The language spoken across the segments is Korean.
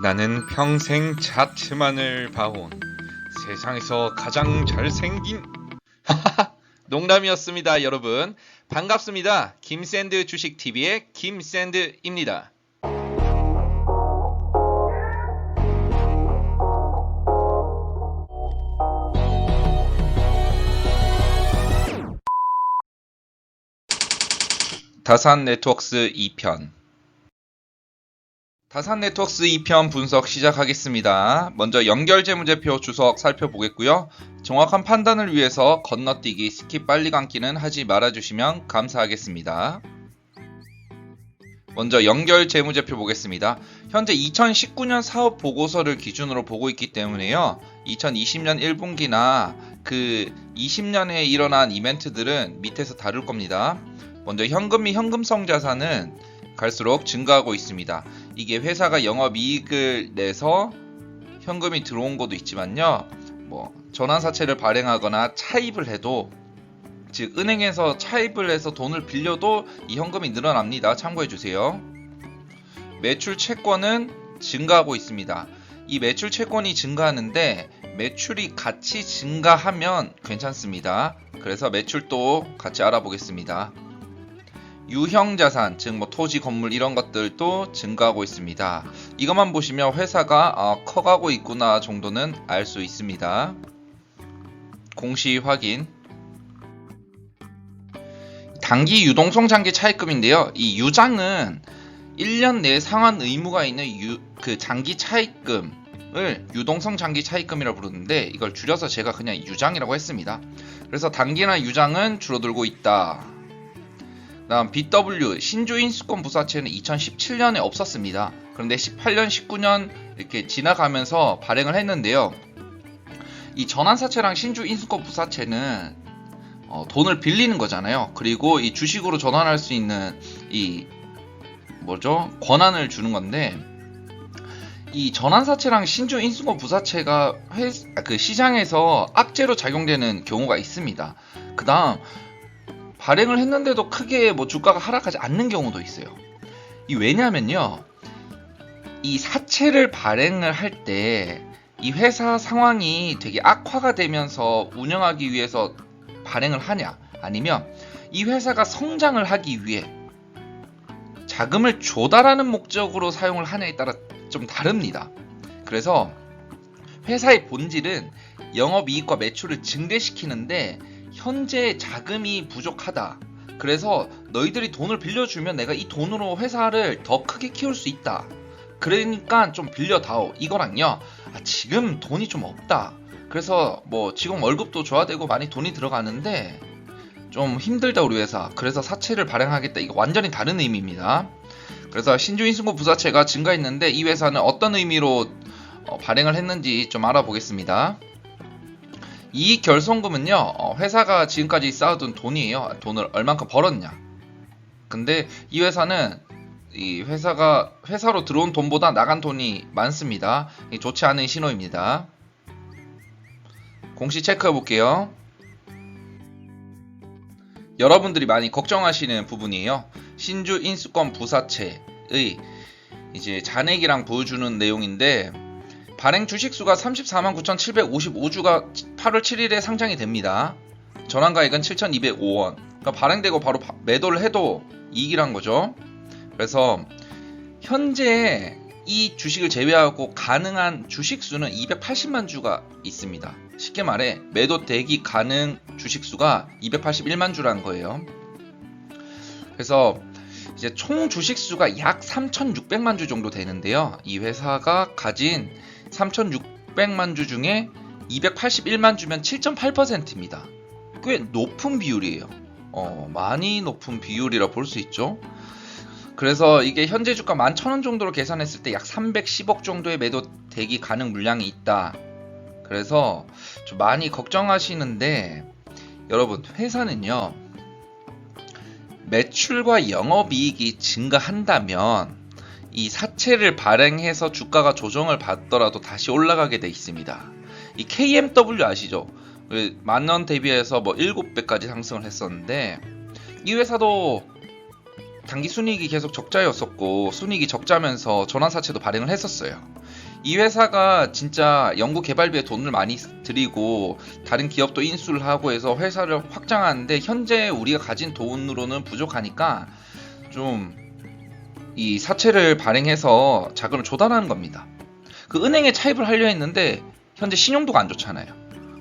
나는 평생 차트만을 봐온 세상에서 가장 잘생긴 농담이었습니다. 여러분 반갑습니다. 김샌드 주식TV의 김샌드입니다. 다산네트웍스 2편 다산네트웍스 2편 분석 시작하겠습니다. 먼저 연결재무제표 주석 살펴보겠고요. 정확한 판단을 위해서 건너뛰기, 스킵 빨리 감기는 하지 말아주시면 감사하겠습니다. 먼저 연결재무제표 보겠습니다. 현재 2019년 사업 보고서를 기준으로 보고 있기 때문에요. 2020년 1분기나 그 20년에 일어난 이벤트들은 밑에서 다룰 겁니다. 먼저 현금 및 현금성 자산은 갈수록 증가하고 있습니다. 이게 회사가 영업이익을 내서 현금이 들어온 것도 있지만요. 전환사채를 발행하거나 차입을 해도, 즉 은행에서 차입을 해서 돈을 빌려도 이 현금이 늘어납니다. 참고해주세요. 매출 채권은 증가하고 있습니다. 이 매출 채권이 증가하는데 매출이 같이 증가하면 괜찮습니다. 그래서 매출도 같이 알아보겠습니다. 유형자산, 즉 토지, 건물 이런 것들도 증가하고 있습니다. 이것만 보시면 회사가 커가고 있구나 정도는 알 수 있습니다. 공시 확인. 단기 유동성 장기 차입금인데요. 이 유장은 1년 내에 상환 의무가 있는 장기 차입금을 유동성 장기 차입금이라고 부르는데, 이걸 줄여서 제가 그냥 유장이라고 했습니다. 그래서 단기나 유장은 줄어들고 있다. 다음 BW 신주인수권 부사채는 2017년에 없었습니다. 그런데 18년, 19년 이렇게 지나가면서 발행을 했는데요. 이 전환사채랑 신주인수권 부사채는 돈을 빌리는 거잖아요. 그리고 이 주식으로 전환할 수 있는 권한을 주는 건데, 이 전환사채랑 신주인수권 부사채가 시장에서 악재로 작용되는 경우가 있습니다. 그 다음 발행을 했는데도 크게 주가가 하락하지 않는 경우도 있어요. 왜냐하면요, 이 사채를 발행을 할 때 이 회사 상황이 되게 악화가 되면서 운영하기 위해서 발행을 하냐, 아니면 이 회사가 성장을 하기 위해 자금을 조달하는 목적으로 사용을 하냐에 따라 좀 다릅니다. 그래서 회사의 본질은 영업이익과 매출을 증대시키는데 현재 자금이 부족하다. 그래서 너희들이 돈을 빌려주면 내가 이 돈으로 회사를 더 크게 키울 수 있다. 그러니까 좀 빌려다오. 이거랑요, 지금 돈이 좀 없다. 그래서 직원 월급도 줘야 되고 많이 돈이 들어가는데 좀 힘들다 우리 회사. 그래서 사채를 발행하겠다. 이거 완전히 다른 의미입니다. 그래서 신주인수권 부사채가 증가했는데 이 회사는 어떤 의미로 발행을 했는지 좀 알아보겠습니다. 이익 결손금은요, 회사가 지금까지 쌓아둔 돈이에요. 돈을 얼만큼 벌었냐. 근데 이 회사는 회사로 들어온 돈보다 나간 돈이 많습니다. 좋지 않은 신호입니다. 공시 체크해 볼게요. 여러분들이 많이 걱정하시는 부분이에요. 신주인수권 부사채의 잔액이랑 보여주는 내용인데, 발행 주식수가 349,755주가 8월 7일에 상장이 됩니다. 전환가액은 7,205원. 그러니까 발행되고 바로 매도를 해도 이익이란 거죠. 그래서 현재 이 주식을 제외하고 가능한 주식수는 280만 주가 있습니다. 쉽게 말해 매도 대기 가능 주식수가 281만 주라는 거예요. 그래서 이제 총 주식수가 약 3,600만 주 정도 되는데요. 이 회사가 가진 3,600만 주 중에 281만 주면 7.8%입니다. 꽤 높은 비율이에요. 많이 높은 비율이라 볼 수 있죠. 그래서 이게 현재 주가 11,000원 정도로 계산했을 때 약 310억 정도의 매도 대기 가능 물량이 있다. 그래서 좀 많이 걱정하시는데, 여러분 회사는요, 매출과 영업이익이 증가한다면 이 사채를 발행해서 주가가 조정을 받더라도 다시 올라가게 돼 있습니다. 이 KMW 아시죠? 만원 대비해서 7배까지 상승을 했었는데, 이 회사도 단기 순이익이 계속 적자였었고 순이익이 적자면서 전환사채도 발행을 했었어요. 이 회사가 진짜 연구개발비에 돈을 많이 들이고 다른 기업도 인수를 하고 해서 회사를 확장하는데 현재 우리가 가진 돈으로는 부족하니까 좀 이 사채를 발행해서 자금을 조달하는 겁니다. 그 은행에 차입을 하려 했는데 현재 신용도가 안 좋잖아요.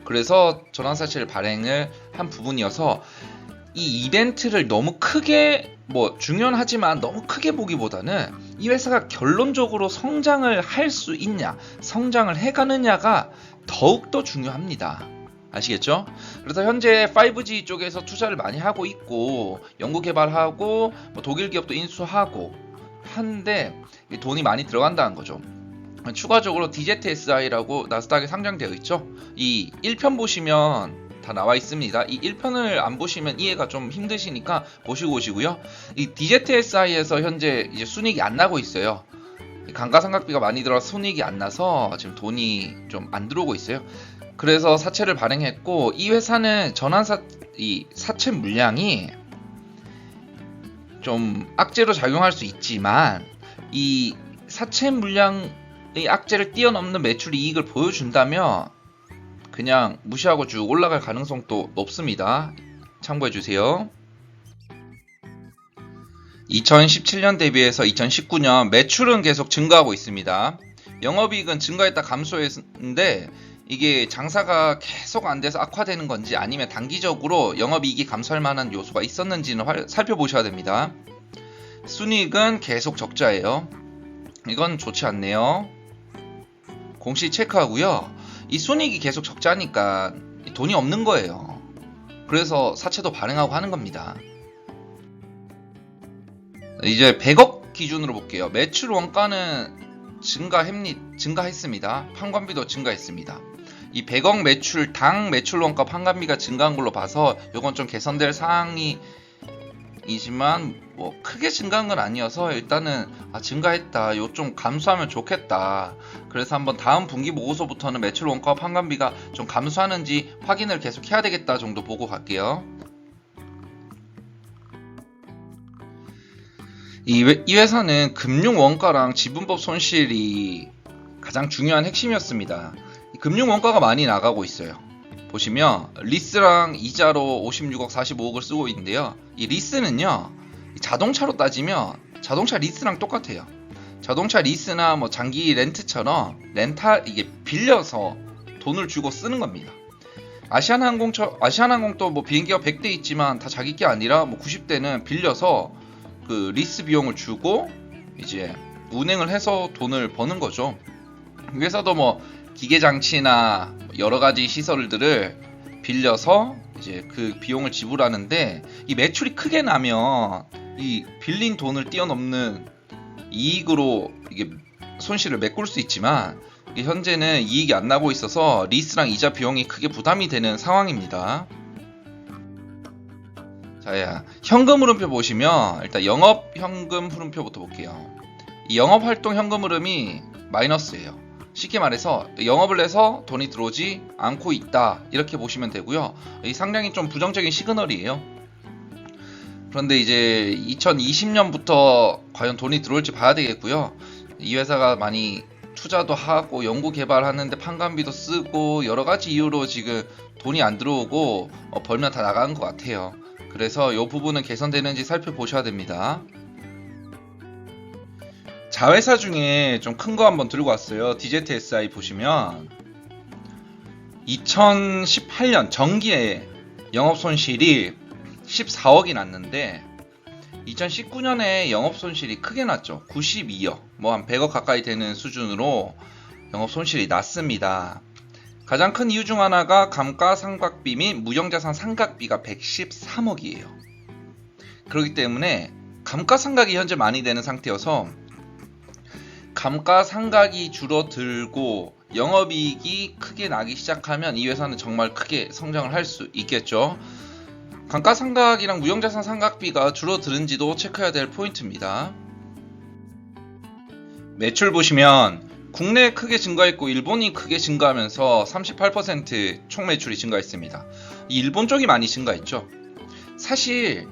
그래서 전환사채를 발행을 한 부분이어서 이 이벤트를 너무 크게 중요하지만 너무 크게 보기보다는 이 회사가 결론적으로 성장을 할 수 있냐, 성장을 해가느냐가 더욱더 중요합니다. 아시겠죠? 그래서 현재 5G 쪽에서 투자를 많이 하고 있고 연구개발하고 독일 기업도 인수하고 하는데 돈이 많이 들어간다는 거죠. 추가적으로 DZSI라고 나스닥에 상장되어 있죠. 이 1편 보시면 다 나와 있습니다. 이 1편을 안 보시면 이해가 좀 힘드시니까 보시고 오시고요. 이 DZSI에서 현재 이제 순이익이 안 나고 있어요. 감가상각비가 많이 들어서 순이익이 안 나서 지금 돈이 좀 안 들어오고 있어요. 그래서 사채를 발행했고 이 회사는 이 사채 물량이 좀 악재로 작용할 수 있지만 이 사채 물량의 악재를 뛰어넘는 매출 이익을 보여준다면 그냥 무시하고 쭉 올라갈 가능성도 높습니다. 참고해주세요. 2017년 대비해서 2019년 매출은 계속 증가하고 있습니다. 영업이익은 증가했다 감소했는데 이게 장사가 계속 안 돼서 악화되는 건지 아니면 단기적으로 영업이익이 감소할 만한 요소가 있었는지는 살펴보셔야 됩니다. 순이익은 계속 적자예요. 이건 좋지 않네요. 공시 체크하고요. 이 순이익이 계속 적자니까 돈이 없는 거예요. 그래서 사채도 발행하고 하는 겁니다. 이제 100억 기준으로 볼게요. 매출 원가는 증가했습니다. 판관비도 증가했습니다. 이 100억 매출 당 매출 원가 판관비가 증가한 걸로 봐서 이건 좀 개선될 사항이지만 크게 증가한 건 아니어서 일단은 증가했다. 요 좀 감소하면 좋겠다. 그래서 한번 다음 분기 보고서부터는 매출 원가와 판관비가 좀 감소하는지 확인을 계속 해야 되겠다 정도 보고 갈게요. 이 회사는 금융 원가랑 지분법 손실이 가장 중요한 핵심이었습니다. 금융 원가가 많이 나가고 있어요. 보시면 리스랑 이자로 56억 45억을 쓰고 있는데요. 이 리스는요 자동차로 따지면 자동차 리스랑 똑같아요. 자동차 리스나 장기 렌트처럼 이게 빌려서 돈을 주고 쓰는 겁니다. 아시아나항공도 비행기가 100대 있지만 다 자기 게 아니라 90대는 빌려서 그 리스 비용을 주고 이제 운행을 해서 돈을 버는 거죠. 회사도 기계 장치나 여러 가지 시설들을 빌려서 이제 그 비용을 지불하는데 이 매출이 크게 나면 이 빌린 돈을 뛰어넘는 이익으로 이게 손실을 메꿀 수 있지만 현재는 이익이 안 나고 있어서 리스랑 이자 비용이 크게 부담이 되는 상황입니다. 자, 현금 흐름표 보시면 일단 영업 현금 흐름표부터 볼게요. 이 영업 활동 현금 흐름이 마이너스예요. 쉽게 말해서 영업을 해서 돈이 들어오지 않고 있다 이렇게 보시면 되고요. 이 상당히 좀 부정적인 시그널이에요. 그런데 이제 2020년부터 과연 돈이 들어올지 봐야 되겠고요. 이 회사가 많이 투자도 하고 연구 개발하는데 판관비도 쓰고 여러 가지 이유로 지금 돈이 안 들어오고 벌면 다 나가는 것 같아요. 그래서 이 부분은 개선되는지 살펴보셔야 됩니다. 자회사 중에 좀 큰 거 한번 들고 왔어요. DZSI 보시면 2018년 정기에 영업 손실이 14억이 났는데 2019년에 영업 손실이 크게 났죠. 92억, 한 100억 가까이 되는 수준으로 영업 손실이 났습니다. 가장 큰 이유 중 하나가 감가상각비 및 무형자산 상각비가 113억이에요. 그렇기 때문에 감가상각이 현재 많이 되는 상태여서 감가상각이 줄어들고 영업이익이 크게 나기 시작하면 이 회사는 정말 크게 성장을 할 수 있겠죠. 감가상각이랑 무형자산 상각비가 줄어드는지도 체크해야 될 포인트입니다. 매출 보시면 국내 크게 증가했고 일본이 크게 증가하면서 38% 총 매출이 증가했습니다. 이 일본 쪽이 많이 증가했죠. 사실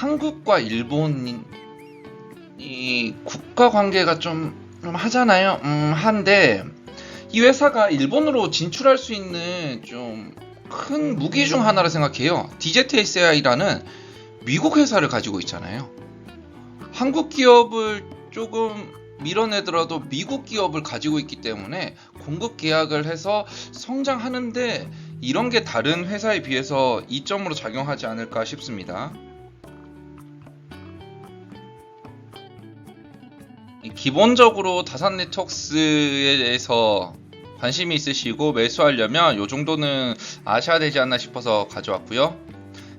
한국과 일본이 국가 관계가 좀 하잖아요. 한데 이 회사가 일본으로 진출할 수 있는 좀 큰 무기 중 하나라 생각해요. DZSI라는 미국 회사를 가지고 있잖아요. 한국 기업을 조금 밀어내더라도 미국 기업을 가지고 있기 때문에 공급 계약을 해서 성장하는데 이런 게 다른 회사에 비해서 이점으로 작용하지 않을까 싶습니다. 기본적으로 다산 네트워크스에 대해서 관심이 있으시고 매수하려면 이 정도는 아셔야 되지 않나 싶어서 가져왔고요.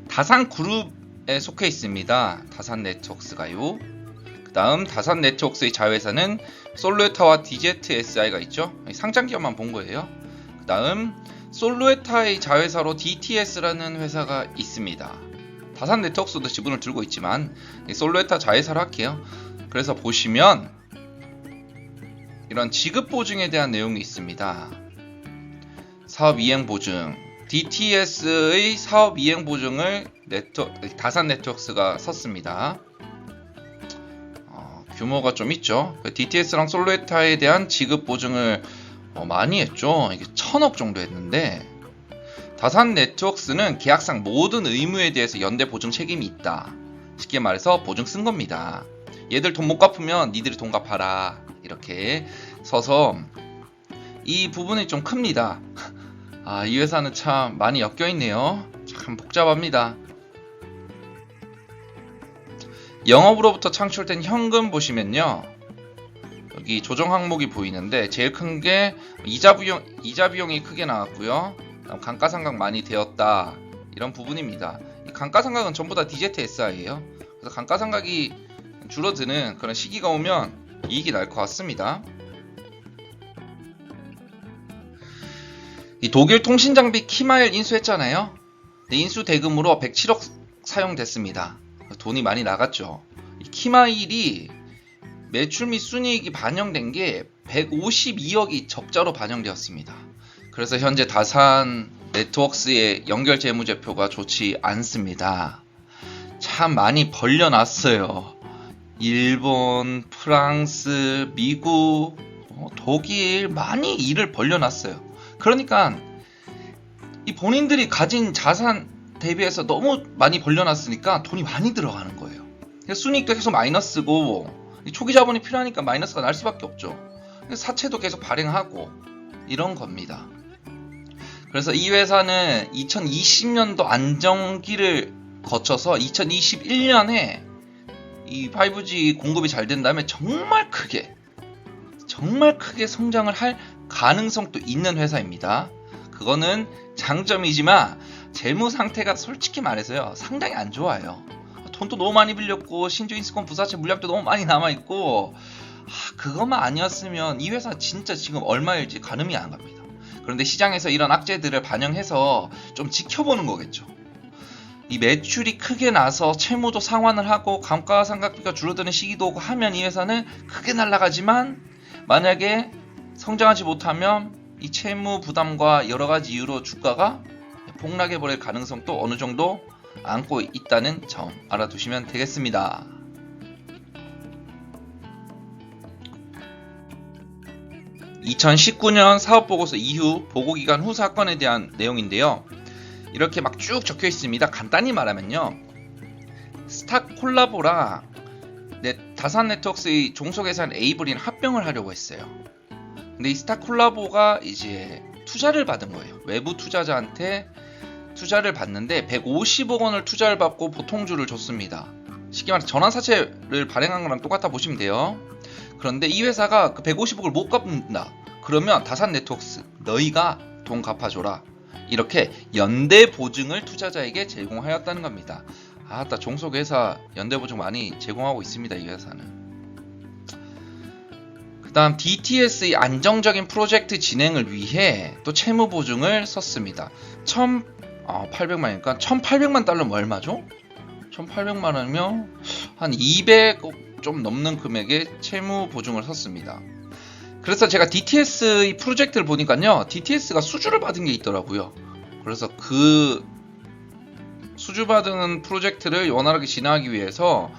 다산 그룹에 속해 있습니다. 다산 네트워크스가요. 그 다음 다산 네트워크스의 자회사는 솔루에타와 DZSI가 있죠. 상장 기업만 본 거예요. 그 다음 솔루에타의 자회사로 DTS라는 회사가 있습니다. 다산 네트워크스도 지분을 들고 있지만 솔루에타 자회사로 할게요. 그래서 보시면 이런 지급 보증에 대한 내용이 있습니다. 사업 이행 보증, DTS의 사업 이행 보증을 다산 네트워크스가 섰습니다. 규모가 좀 있죠. DTS랑 솔루에타에 대한 지급 보증을 많이 했죠. 이게 1000억 정도 했는데 다산 네트워크스는 계약상 모든 의무에 대해서 연대 보증 책임이 있다. 쉽게 말해서 보증 쓴 겁니다. 얘들 돈 못 갚으면 니들이 돈 갚아라. 이렇게 서서 이 부분이 좀 큽니다. 이 회사는 참 많이 엮여 있네요. 참 복잡합니다. 영업으로부터 창출된 현금 보시면요. 여기 조정 항목이 보이는데 제일 큰 게 이자 비용이 크게 나왔고요. 감가상각 많이 되었다. 이런 부분입니다. 이 감가상각은 전부 다 DZSI예요. 그래서 감가상각이 줄어드는 그런 시기가 오면 이익이 날 것 같습니다. 이 독일 통신장비 키마일 인수했잖아요. 인수 대금으로 107억 사용됐습니다. 돈이 많이 나갔죠. 이 키마일이 매출 및 순이익이 반영된 게 152억이 적자로 반영되었습니다. 그래서 현재 다산 네트워크스의 연결 재무제표가 좋지 않습니다. 참 많이 벌려놨어요. 일본, 프랑스, 미국, 독일 많이 일을 벌려놨어요. 그러니까 이 본인들이 가진 자산 대비해서 너무 많이 벌려놨으니까 돈이 많이 들어가는 거예요. 순이익도 계속 마이너스고 초기 자본이 필요하니까 마이너스가 날 수밖에 없죠. 사채도 계속 발행하고 이런 겁니다. 그래서 이 회사는 2020년도 안정기를 거쳐서 2021년에 이 5G 공급이 잘 된 다음에 정말 크게 성장을 할 가능성도 있는 회사입니다. 그거는 장점이지만 재무 상태가 솔직히 말해서요 상당히 안 좋아요. 돈도 너무 많이 빌렸고 신주 인수권 부사채 물량도 너무 많이 남아있고 그것만 아니었으면 이 회사 진짜 지금 얼마일지 가늠이 안 갑니다. 그런데 시장에서 이런 악재들을 반영해서 좀 지켜보는 거겠죠. 이 매출이 크게 나서 채무도 상환을 하고 감가상각비가 줄어드는 시기도 오고 하면 이 회사는 크게 날아가지만 만약에 성장하지 못하면 이 채무 부담과 여러가지 이유로 주가가 폭락해버릴 가능성도 어느 정도 안고 있다는 점 알아두시면 되겠습니다. (2019년) 사업보고서 이후 보고기간 후 사건에 대한 내용인데요. 이렇게 막 쭉 적혀 있습니다. 간단히 말하면요. 스타콜라보랑 다산 네트워크스의 종속회사인 에이블이랑 합병을 하려고 했어요. 근데 이 스타콜라보가 이제 투자를 받은 거예요. 외부 투자자한테 투자를 받는데 150억 원을 투자를 받고 보통주를 줬습니다. 쉽게 말해서 전환사채를 발행한 거랑 똑같아 보시면 돼요. 그런데 이 회사가 그 150억을 못 갚는다. 그러면 다산 네트워크스 너희가 돈 갚아줘라. 이렇게 연대 보증을 투자자에게 제공하였다는 겁니다. 아따 종속회사 연대 보증 많이 제공하고 있습니다. 이 회사는. 그 다음 DTS의 안정적인 프로젝트 진행을 위해 또 채무 보증을 썼습니다. 800만이니까 1800만 달러면 얼마죠? 1800만 원이면 한 200억 좀 넘는 금액의 채무 보증을 썼습니다. 그래서 제가 DTS의 프로젝트를 보니까요 DTS가 수주를 받은 게 있더라고요. 그래서 그 수주받은 프로젝트를 원활하게 진행하기 위해서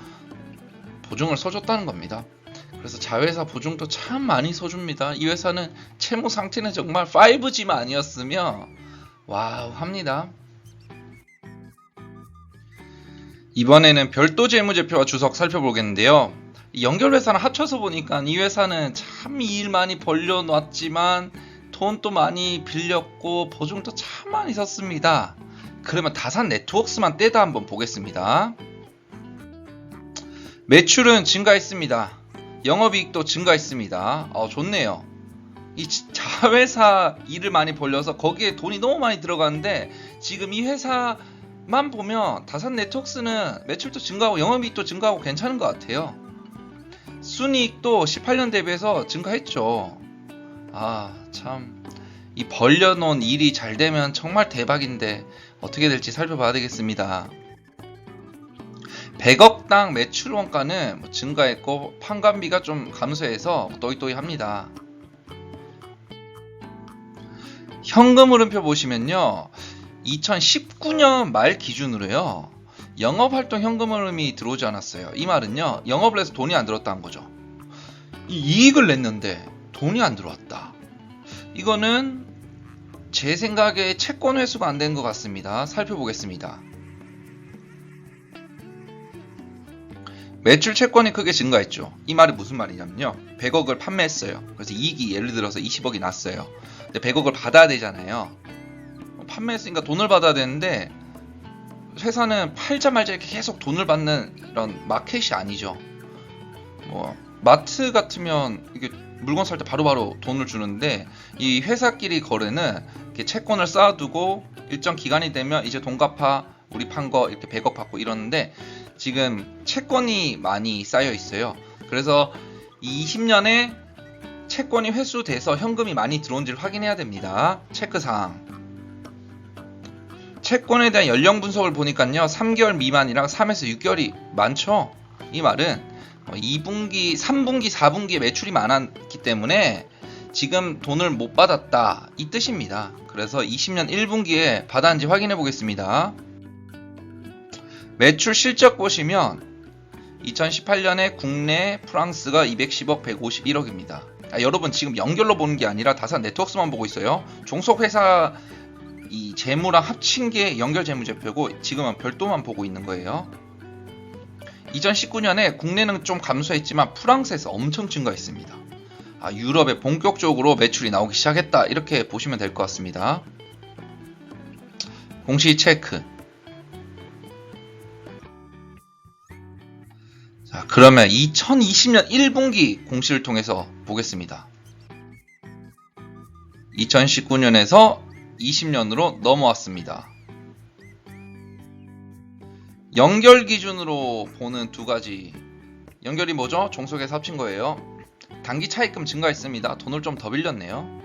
보증을 써줬다는 겁니다. 그래서 자회사 보증도 참 많이 써줍니다. 이 회사는 채무 상태는 정말 5G만 아니었으면 와우 합니다. 이번에는 별도 재무제표와 주석 살펴보겠는데요. 이 연결회사랑 합쳐서 보니까 이 회사는 참 일 많이 벌려놨지만 돈도 많이 빌렸고 보증도 참 많이 썼습니다. 그러면 다산 네트워크스만 떼다 한번 보겠습니다. 매출은 증가했습니다. 영업이익도 증가했습니다. 좋네요. 이 자회사 일을 많이 벌려서 거기에 돈이 너무 많이 들어가는데 지금 이 회사만 보면 다산 네트워크스는 매출도 증가하고 영업이익도 증가하고 괜찮은 것 같아요. 순이익도 18년 대비해서 증가했죠. 참 이 벌려놓은 일이 잘 되면 정말 대박인데 어떻게 될지 살펴봐야 되겠습니다. 100억당 매출 원가는 증가했고 판관비가 좀 감소해서 또이또이합니다. 현금 흐름표 보시면요, 2019년 말 기준으로요, 영업활동 현금 흐름이 들어오지 않았어요. 이 말은요, 영업을 해서 돈이 안 들어왔다는 거죠. 이익을 냈는데 돈이 안 들어왔다. 이거는 제 생각에 채권 회수가 안 된 것 같습니다. 살펴보겠습니다. 매출 채권이 크게 증가했죠. 이 말이 무슨 말이냐면요, 100억을 판매했어요. 그래서 이익이 예를 들어서 20억이 났어요. 근데 100억을 받아야 되잖아요. 판매했으니까 돈을 받아야 되는데 회사는 팔자 말자 이렇게 계속 돈을 받는 이런 마켓이 아니죠. 마트 같으면 이게 물건 살 때 바로바로 돈을 주는데 이 회사끼리 거래는 이렇게 채권을 쌓아두고 일정 기간이 되면 이제 돈 갚아, 우리 판 거 이렇게 100억 받고 이러는데 지금 채권이 많이 쌓여 있어요. 그래서 20년에 채권이 회수돼서 현금이 많이 들어온지를 확인해야 됩니다. 체크사항. 채권에 대한 연령 분석을 보니까요, 3개월 미만이랑 3에서 6개월이 많죠. 이 말은 2분기, 3분기, 4분기에 매출이 많았기 때문에 지금 돈을 못 받았다, 이 뜻입니다. 그래서 20년 1분기에 받았는지 확인해 보겠습니다. 매출 실적 보시면 2018년에 국내 프랑스가 210억, 151억입니다. 여러분 지금 연결로 보는 게 아니라 다산 네트워크스만 보고 있어요. 종속회사 이 재무랑 합친 게 연결 재무제표고 지금은 별도만 보고 있는 거예요. 2019년에 국내는 좀 감소했지만 프랑스에서 엄청 증가했습니다. 유럽에 본격적으로 매출이 나오기 시작했다, 이렇게 보시면 될 것 같습니다. 공시 체크. 자, 그러면 2020년 1분기 공시를 통해서 보겠습니다. 2019년에서 20년으로 넘어왔습니다. 연결 기준으로 보는 두 가지. 연결이 뭐죠? 종속에서 합친 거예요. 단기 차입금 증가했습니다. 돈을 좀 더 빌렸네요.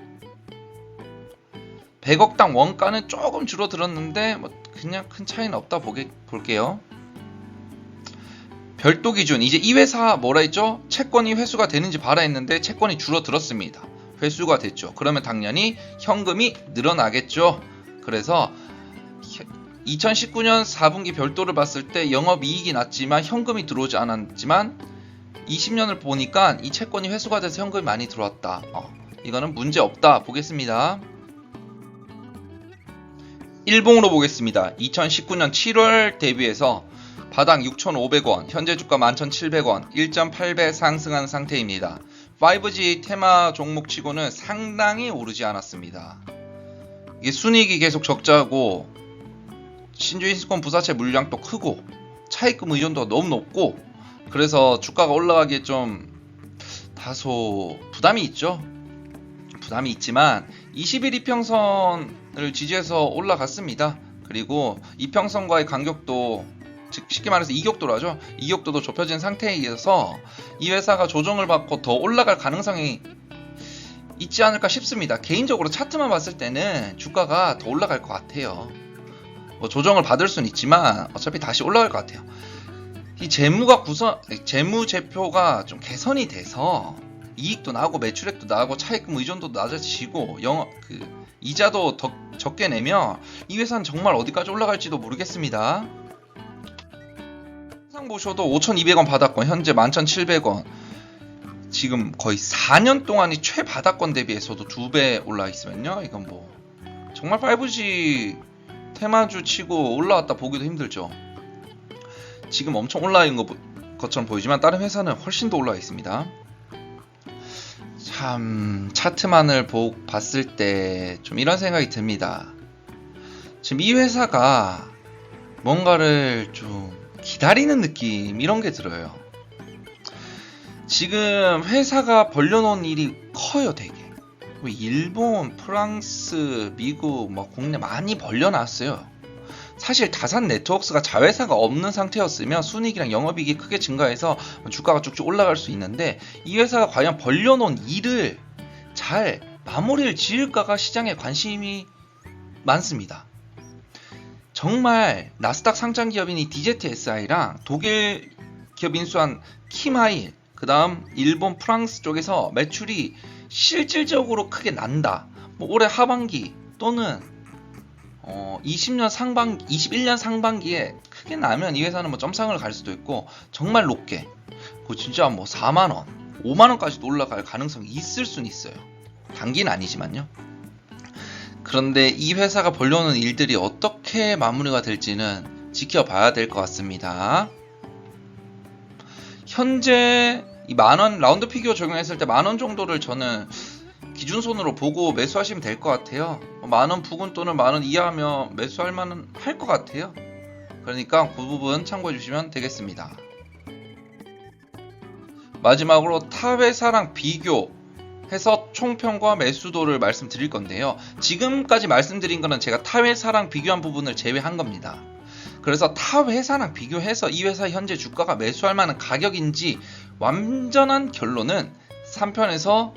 100억당 원가는 조금 줄어들었는데 그냥 큰 차이는 없다 볼게요. 별도 기준. 이제 이 회사 뭐라 했죠? 채권이 회수가 되는지 봐라 했는데 채권이 줄어들었습니다. 회수가 됐죠. 그러면 당연히 현금이 늘어나겠죠. 그래서 2019년 4분기 별도를 봤을 때 영업이익이 났지만 현금이 들어오지 않았지만 20년을 보니까 이 채권이 회수가 돼서 현금이 많이 들어왔다. 이거는 문제 없다 보겠습니다. 일봉으로 보겠습니다. 2019년 7월 대비해서 바닥 6,500원, 현재 주가 11,700원, 1.8배 상승한 상태입니다. 5G 테마 종목치고는 상당히 오르지 않았습니다. 이게 순이익이 계속 적자고 신주인수권 부사채 물량도 크고 차입금 의존도가 너무 높고 그래서 주가가 올라가기에 좀 다소 부담이 있죠. 부담이 있지만 20일 이평선을 지지해서 올라갔습니다. 그리고 이평선과의 간격도, 즉 쉽게 말해서 이격도라죠. 이격도도 좁혀진 상태에서 이 회사가 조정을 받고 더 올라갈 가능성이 있지 않을까 싶습니다. 개인적으로 차트만 봤을 때는 주가가 더 올라갈 것 같아요. 조정을 받을 수는 있지만 어차피 다시 올라갈 것 같아요. 이 재무제표가 좀 개선이 돼서 이익도 나고 매출액도 나고 차입금 의존도도 낮아지고 이자도 더 적게 내면 이 회사는 정말 어디까지 올라갈지도 모르겠습니다. 항상 보셔도 5,200원 바닥권 현재 11,700원, 지금 거의 4년 동안이 최바닥권 대비해서도 2배 올라 있으면요, 이건 뭐 정말 5G 테마주 치고 올라왔다 보기도 힘들죠. 지금 엄청 올라와 있는 것처럼 보이지만 다른 회사는 훨씬 더 올라와 있습니다. 참 차트만을 봤을 때 좀 이런 생각이 듭니다. 지금 이 회사가 뭔가를 좀 기다리는 느낌, 이런 게 들어요. 지금 회사가 벌려놓은 일이 커요, 되게. 일본, 프랑스, 미국, 국내 많이 벌려놨어요. 사실 다산 네트워크스가 자회사가 없는 상태였으면 순이익이랑 영업이익이 크게 증가해서 주가가 쭉쭉 올라갈 수 있는데, 이 회사가 과연 벌려놓은 일을 잘 마무리를 지을까가 시장에 관심이 많습니다. 정말 나스닥 상장 기업인 이 DZSI랑 독일 기업 인수한 킴하일, 그 다음 일본, 프랑스 쪽에서 매출이 실질적으로 크게 난다. 올해 하반기 또는 21년 상반기에 크게 나면 이 회사는 점상을 갈 수도 있고, 정말 높게 진짜 4만원, 5만원까지도 올라갈 가능성이 있을 수는 있어요. 단기는 아니지만요. 그런데 이 회사가 벌려오는 일들이 어떻게 마무리가 될지는 지켜봐야 될 것 같습니다. 현재 이 만원 라운드 피규어 적용했을 때 만원 정도를 저는 기준선으로 보고 매수하시면 될 것 같아요. 만원 부근 또는 만원 이하면 매수할 만은 할 것 같아요. 그러니까 그 부분 참고해 주시면 되겠습니다. 마지막으로 타 회사랑 비교해서 총평과 매수도를 말씀드릴 건데요. 지금까지 말씀드린 거는 제가 타 회사랑 비교한 부분을 제외한 겁니다. 그래서 타 회사랑 비교해서 이 회사 현재 주가가 매수할 만한 가격인지 완전한 결론은 3편에서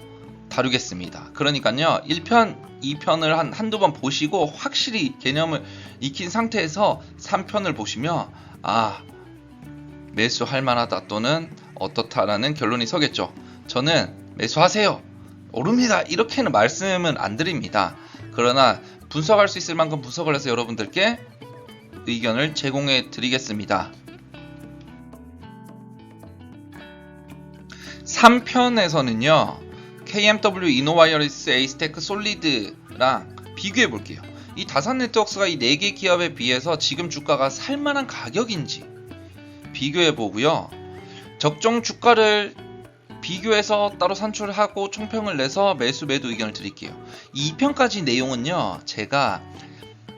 다루겠습니다. 그러니까요, 1편, 2편을 한두 번 보시고 확실히 개념을 익힌 상태에서 3편을 보시면 매수할 만하다 또는 어떻다라는 결론이 서겠죠. 저는 매수하세요, 오릅니다, 이렇게는 말씀은 안 드립니다. 그러나 분석할 수 있을 만큼 분석을 해서 여러분들께 의견을 제공해 드리겠습니다. 3편에서는요, KMW, 이노와이어리스, 에이스테크, 솔리드랑 비교해 볼게요. 이 다산 네트워크스가 이 4개 기업에 비해서 지금 주가가 살만한 가격인지 비교해 보고요. 적정 주가를 비교해서 따로 산출하고 총평을 내서 매수 매도 의견을 드릴게요. 이 2편까지 내용은요, 제가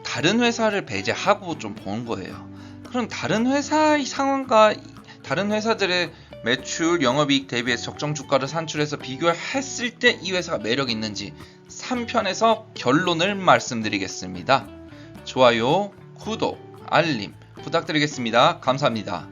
다른 회사를 배제하고 좀 본 거예요. 그럼 다른 회사의 상황과 다른 회사들의 매출, 영업이익 대비해서 적정 주가를 산출해서 비교했을 때 이 회사가 매력 있는지 3편에서 결론을 말씀드리겠습니다. 좋아요, 구독, 알림 부탁드리겠습니다. 감사합니다.